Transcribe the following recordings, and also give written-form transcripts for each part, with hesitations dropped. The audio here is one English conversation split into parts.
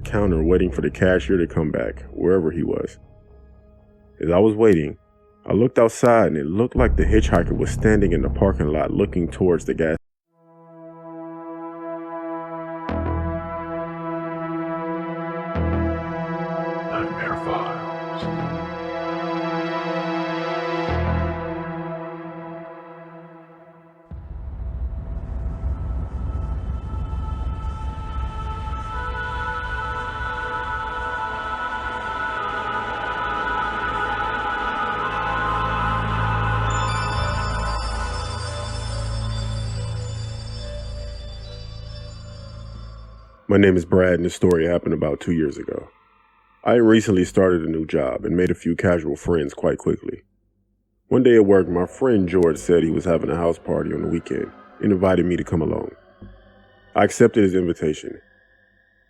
counter waiting for the cashier to come back, wherever he was. As I was waiting, I looked outside and it looked like the hitchhiker was standing in the parking lot looking towards the gas. Nightmare Files. My name is Brad and this story happened about 2 years ago. I recently started a new job and made a few casual friends quite quickly. One day at work, my friend George said he was having a house party on the weekend and invited me to come along. I accepted his invitation.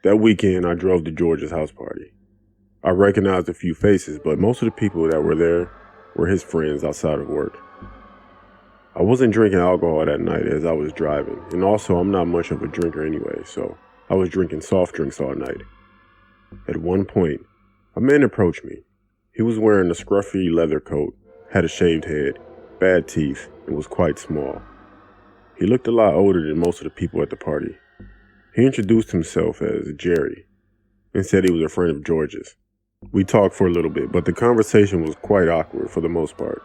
That weekend, I drove to George's house party. I recognized a few faces, but most of the people that were there were his friends outside of work. I wasn't drinking alcohol that night as I was driving, and also I'm not much of a drinker anyway, so I was drinking soft drinks all night. At one point, a man approached me. He was wearing a scruffy leather coat, had a shaved head, bad teeth, and was quite small. He looked a lot older than most of the people at the party. He introduced himself as Jerry and said he was a friend of George's. We talked for a little bit, but the conversation was quite awkward for the most part.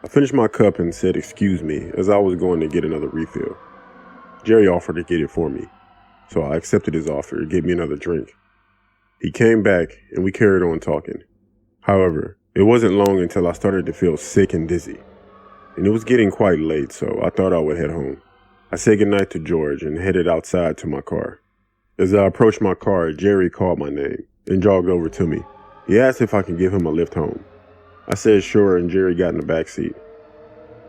I finished my cup and said excuse me as I was going to get another refill. Jerry offered to get it for me, so I accepted his offer to get me another drink. He came back and we carried on talking. However, it wasn't long until I started to feel sick and dizzy, and it was getting quite late, so I thought I would head home. I said goodnight to George and headed outside to my car. As I approached my car, Jerry called my name and jogged over to me. He asked if I could give him a lift home. I said sure, and Jerry got in the back seat.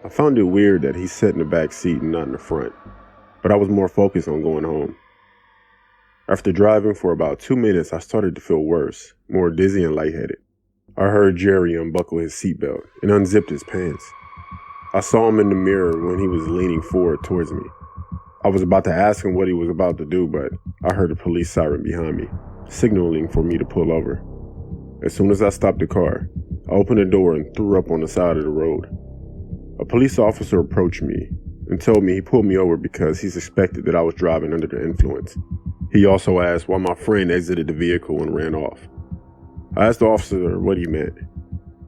I found it weird that he sat in the back seat and not in the front, but I was more focused on going home. After driving for about 2 minutes, I started to feel worse, more dizzy and lightheaded. I heard Jerry unbuckle his seatbelt and unzipped his pants. I saw him in the mirror when he was leaning forward towards me. I was about to ask him what he was about to do, but I heard a police siren behind me, signaling for me to pull over. As soon as I stopped the car, I opened the door and threw up on the side of the road. A police officer approached me and told me he pulled me over because he suspected that I was driving under the influence. He also asked why my friend exited the vehicle and ran off. I asked the officer what he meant.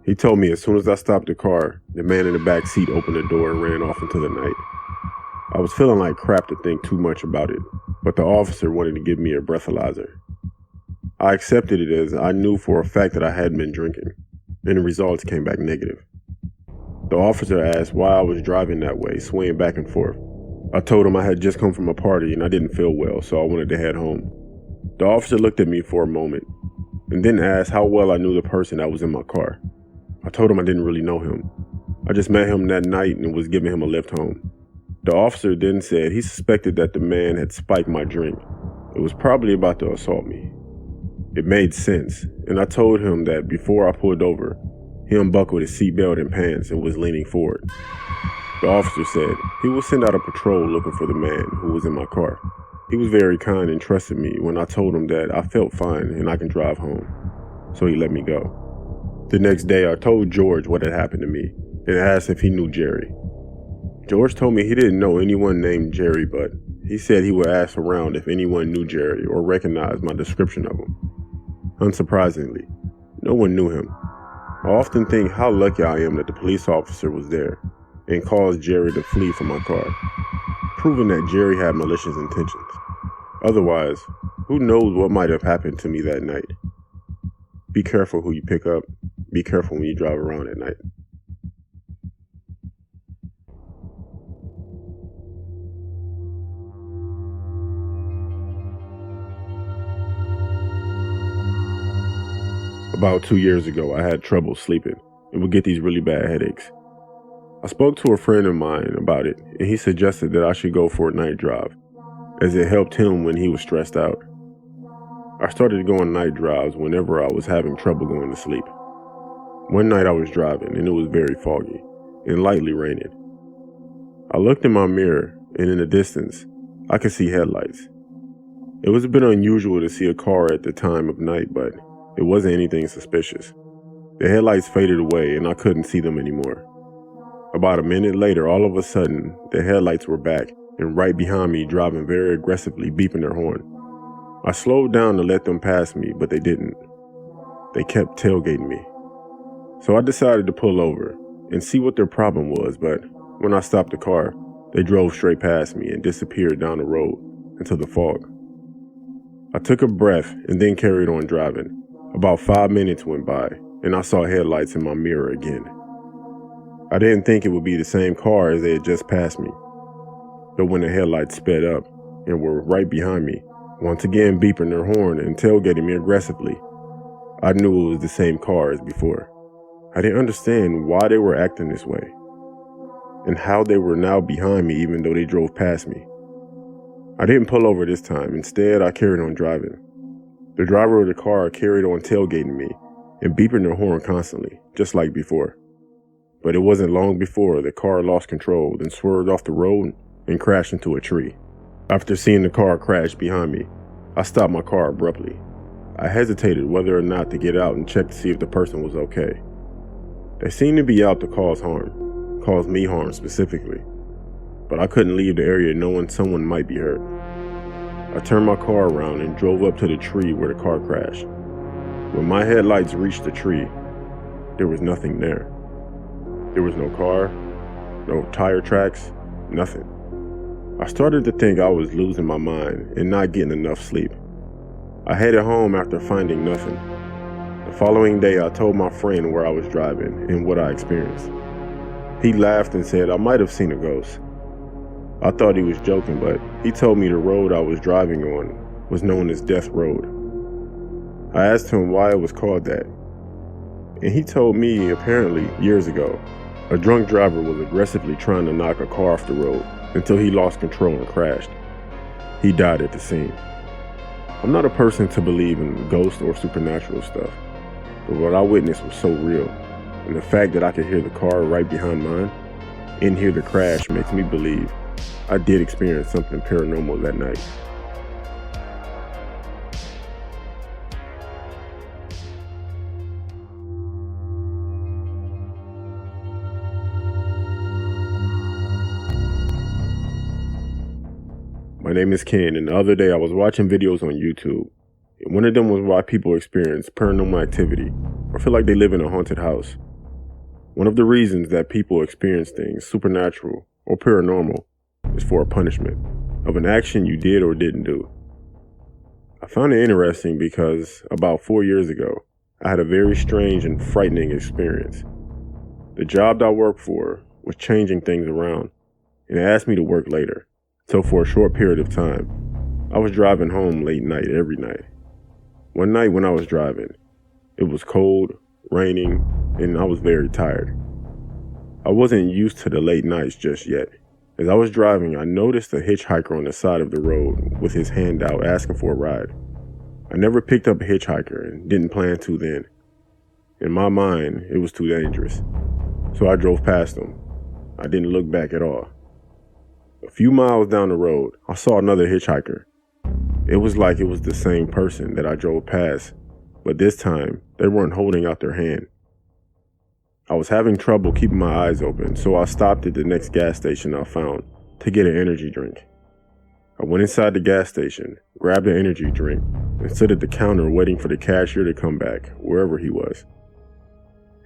He told me as soon as I stopped the car, the man in the back seat opened the door and ran off into the night. I was feeling like crap to think too much about it, but the officer wanted to give me a breathalyzer. I accepted it as I knew for a fact that I hadn't been drinking, and the results came back negative. The officer asked why I was driving that way, swaying back and forth. I told him I had just come from a party and I didn't feel well, so I wanted to head home. The officer looked at me for a moment, and then asked how well I knew the person that was in my car. I told him I didn't really know him. I just met him that night and was giving him a lift home. The officer then said he suspected that the man had spiked my drink. It was probably about to assault me. It made sense, and I told him that before I pulled over, he unbuckled his seatbelt and pants and was leaning forward. The officer said he would send out a patrol looking for the man who was in my car. He was very kind and trusted me when I told him that I felt fine and I can drive home, so he let me go. The next day, I told George what had happened to me and asked if he knew Jerry. George told me he didn't know anyone named Jerry, but he said he would ask around if anyone knew Jerry or recognized my description of him. Unsurprisingly, no one knew him. I often think how lucky I am that the police officer was there and caused Jerry to flee from my car, proving that Jerry had malicious intentions. Otherwise, who knows what might have happened to me that night. Be careful who you pick up. Be careful when you drive around at night. About 2 years ago, I had trouble sleeping and would get these really bad headaches. I spoke to a friend of mine about it, and he suggested that I should go for a night drive, as it helped him when he was stressed out. I started going night drives whenever I was having trouble going to sleep. One night I was driving, and it was very foggy and lightly raining. I looked in my mirror, and in the distance, I could see headlights. It was a bit unusual to see a car at the time of night, but it wasn't anything suspicious. The headlights faded away and I couldn't see them anymore. About a minute later, all of a sudden, the headlights were back and right behind me, driving very aggressively, beeping their horn. I slowed down to let them pass me, but they didn't. They kept tailgating me. So I decided to pull over and see what their problem was, but when I stopped the car, they drove straight past me and disappeared down the road into the fog. I took a breath and then carried on driving. About 5 minutes went by and I saw headlights in my mirror again. I didn't think it would be the same car as they had just passed me, but when the headlights sped up and were right behind me, once again beeping their horn and tailgating me aggressively, I knew it was the same car as before. I didn't understand why they were acting this way and how they were now behind me even though they drove past me. I didn't pull over this time. Instead, I carried on driving. The driver of the car carried on tailgating me and beeping their horn constantly, just like before. But it wasn't long before the car lost control and swerved off the road and crashed into a tree. After seeing the car crash behind me, I stopped my car abruptly. I hesitated whether or not to get out and check to see if the person was okay. They seemed to be out to cause me harm specifically, but I couldn't leave the area knowing someone might be hurt. I turned my car around and drove up to the tree where the car crashed. When my headlights reached the tree, there was nothing there. There was no car, no tire tracks, nothing. I started to think I was losing my mind and not getting enough sleep. I headed home after finding nothing. The following day, I told my friend where I was driving and what I experienced. He laughed and said I might have seen a ghost. I thought he was joking, but he told me the road I was driving on was known as Death Road. I asked him why it was called that, and he told me apparently years ago, a drunk driver was aggressively trying to knock a car off the road until he lost control and crashed. He died at the scene. I'm not a person to believe in ghosts or supernatural stuff, but what I witnessed was so real, and the fact that I could hear the car right behind mine and hear the crash makes me believe I did experience something paranormal that night. My name is Ken, and the other day I was watching videos on YouTube, and one of them was why people experience paranormal activity or feel like they live in a haunted house. One of the reasons that people experience things supernatural or paranormal is for a punishment of an action you did or didn't do. I found it interesting because about 4 years ago, I had a very strange and frightening experience. The job I worked for was changing things around, and it asked me to work later. So for a short period of time, I was driving home late night every night. One night when I was driving, it was cold, raining, and I was very tired. I wasn't used to the late nights just yet. As I was driving, I noticed a hitchhiker on the side of the road with his hand out asking for a ride. I never picked up a hitchhiker and didn't plan to then. In my mind, it was too dangerous. So I drove past him. I didn't look back at all. A few miles down the road, I saw another hitchhiker. It was like it was the same person that I drove past, but this time, they weren't holding out their hand. I was having trouble keeping my eyes open, so I stopped at the next gas station I found to get an energy drink. I went inside the gas station, grabbed an energy drink, and stood at the counter waiting for the cashier to come back, wherever he was.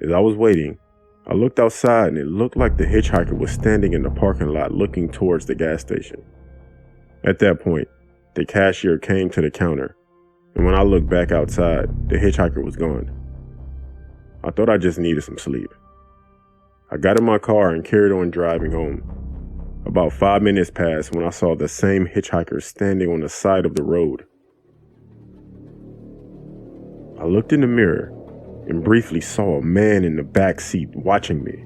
As I was waiting, I looked outside and it looked like the hitchhiker was standing in the parking lot looking towards the gas station. At that point, the cashier came to the counter, and when I looked back outside, the hitchhiker was gone. I thought I just needed some sleep. I got in my car and carried on driving home. About 5 minutes passed when I saw the same hitchhiker standing on the side of the road. I looked in the mirror and briefly saw a man in the back seat watching me.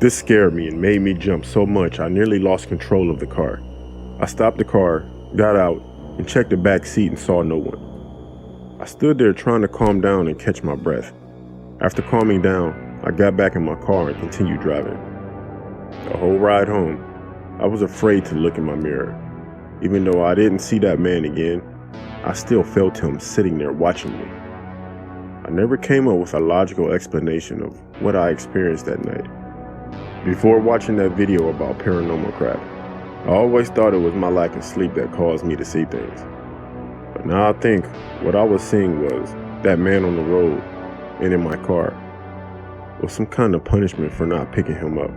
This scared me and made me jump so much I nearly lost control of the car. I stopped the car, got out, and checked the back seat and saw no one. I stood there trying to calm down and catch my breath. After calming down, I got back in my car and continued driving. The whole ride home, I was afraid to look in my mirror. Even though I didn't see that man again, I still felt him sitting there watching me. I never came up with a logical explanation of what I experienced that night. Before watching that video about paranormal crap, I always thought it was my lack of sleep that caused me to see things. But now I think what I was seeing was that man on the road and in my car was some kind of punishment for not picking him up.